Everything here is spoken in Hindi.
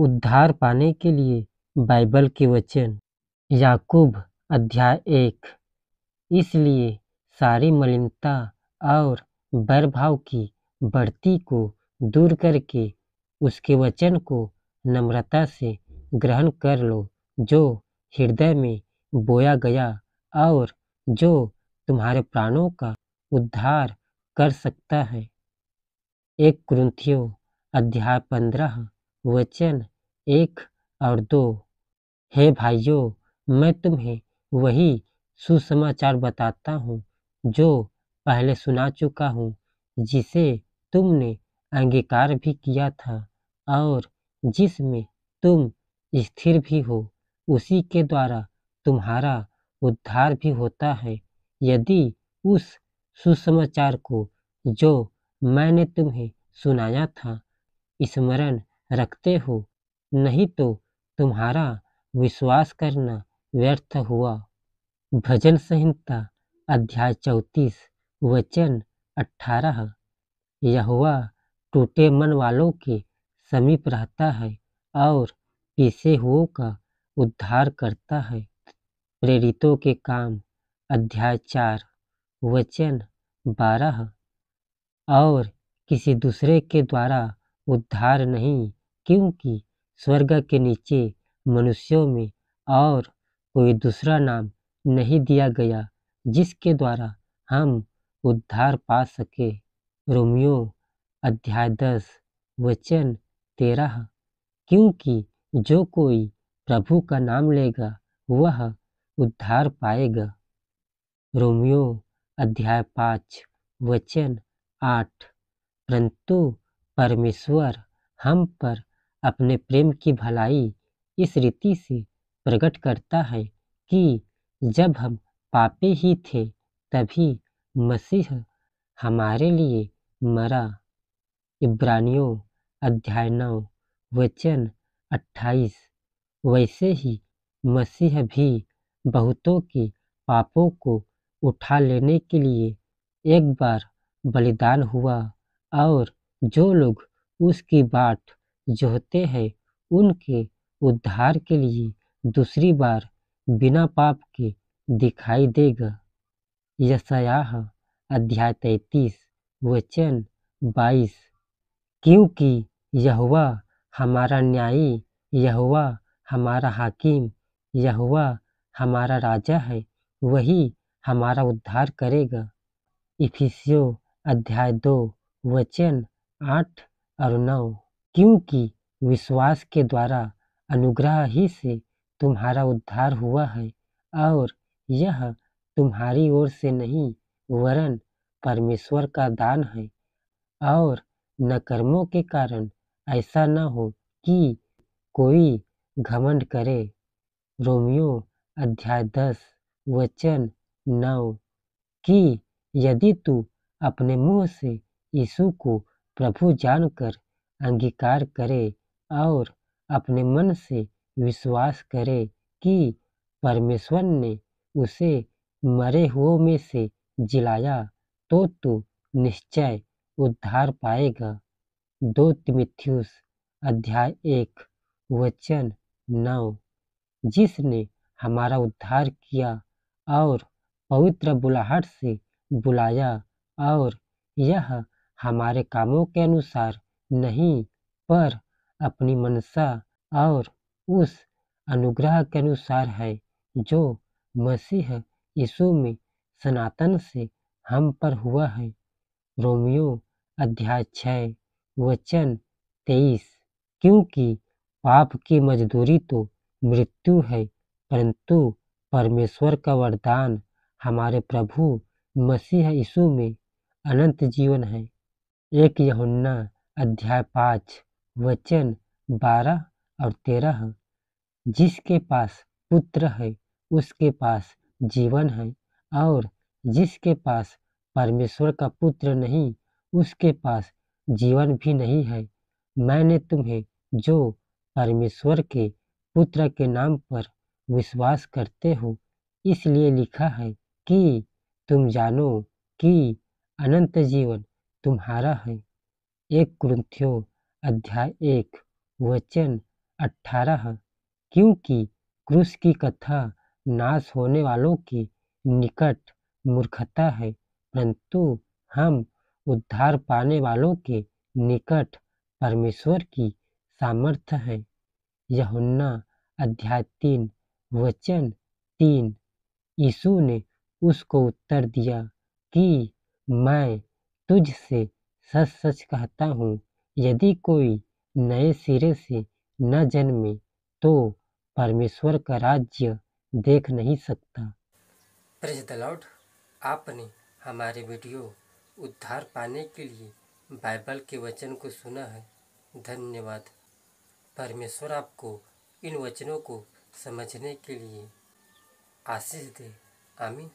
उद्धार पाने के लिए बाइबल के वचन। याकूब अध्याय 1। इसलिए सारी मलिनता और बैरभाव की बढ़ती को दूर करके उसके वचन को नम्रता से ग्रहण कर लो, जो हृदय में बोया गया और जो तुम्हारे प्राणों का उद्धार कर सकता है। 1 कुरिन्थियों अध्याय 15 वचन 1 और 2। हे भाइयों, मैं तुम्हें वही सुसमाचार बताता हूँ जो पहले सुना चुका हूँ, जिसे तुमने अंगीकार भी किया था और जिसमें तुम स्थिर भी हो। उसी के द्वारा तुम्हारा उद्धार भी होता है, यदि उस सुसमाचार को जो मैंने तुम्हें सुनाया था स्मरण रखते हो, नहीं तो तुम्हारा विश्वास करना व्यर्थ हुआ। भजन संहिता अध्याय 34 वचन 18। यहोवा टूटे मन वालों के समीप रहता है और पीसे हुओं का उद्धार करता है। प्रेरितों के काम अध्याय 4 वचन 12। और किसी दूसरे के द्वारा उद्धार नहीं, क्योंकि स्वर्ग के नीचे मनुष्यों में और कोई दूसरा नाम नहीं दिया गया जिसके द्वारा हम उद्धार पा सके। रोमियो अध्याय 10 वचन 13। क्योंकि जो कोई प्रभु का नाम लेगा वह उद्धार पाएगा। रोमियो अध्याय 5 वचन 8। परंतु परमेश्वर हम पर अपने प्रेम की भलाई इस रीति से प्रकट करता है कि जब हम पापी ही थे तभी मसीह हमारे लिए मरा। इब्रानियों अध्याय 9 वचन 28। वैसे ही मसीह भी बहुतों के पापों को उठा लेने के लिए एक बार बलिदान हुआ, और जो लोग उसकी बाट जोहते हैं उनके उद्धार के लिए दूसरी बार बिना पाप के दिखाई देगा। यशायाह अध्याय 33 वचन 22। क्योंकि यहोवा हमारा न्यायी, यहोवा हमारा हाकिम, यहोवा हमारा राजा है, वही हमारा उद्धार करेगा। इफिसियों अध्याय 2 वचन 8 और 9। क्योंकि विश्वास के द्वारा अनुग्रह ही से तुम्हारा उद्धार हुआ है, और यह तुम्हारी ओर से नहीं वरन परमेश्वर का दान है, और न कर्मों के कारण, ऐसा न हो कि कोई घमंड करे। रोमियो अध्याय 10 वचन 9। कि यदि तू अपने मुंह से यीशु को प्रभु जानकर अंगीकार करे और अपने मन से विश्वास करे कि परमेश्वर ने उसे मरे हुओं में से जिलाया, तो तू निश्चय उद्धार पाएगा। 2 तिमुथियुस अध्याय 1 वचन 9। जिसने हमारा उद्धार किया और पवित्र बुलाहट से बुलाया, और यह हमारे कामों के अनुसार नहीं, पर अपनी मनसा और उस अनुग्रह के अनुसार है जो मसीह यीशु में सनातन से हम पर हुआ है। रोमियो अध्याय 6 वचन 23। क्योंकि पाप की मजदूरी तो मृत्यु है, परंतु परमेश्वर का वरदान हमारे प्रभु मसीह यीशु में अनंत जीवन है। 1 यूहन्ना अध्याय 5 वचन 12 और 13। जिसके पास पुत्र है उसके पास जीवन है, और जिसके पास परमेश्वर का पुत्र नहीं उसके पास जीवन भी नहीं है। मैंने तुम्हें जो परमेश्वर के पुत्र के नाम पर विश्वास करते हो इसलिए लिखा है कि तुम जानो कि अनंत जीवन तुम्हारा है। 1 कुरिन्थियों अध्याय 1 वचन 18 क्योंकि क्रूस की कथा नाश होने वालों के निकट मूर्खता है, परंतु हम उद्धार पाने वालों के निकट परमेश्वर की सामर्थ्य है। यूहन्ना अध्याय 3 वचन 3। यीशु ने उसको उत्तर दिया कि मैं तुझसे सच सच कहता हूँ, यदि कोई नए सिरे से न जन्मे तो परमेश्वर का राज्य देख नहीं सकता। Praise the Lord. आपने हमारे वीडियो उद्धार पाने के लिए बाइबल के वचन को सुना है, धन्यवाद। परमेश्वर आपको इन वचनों को समझने के लिए आशीष दे। आमीन।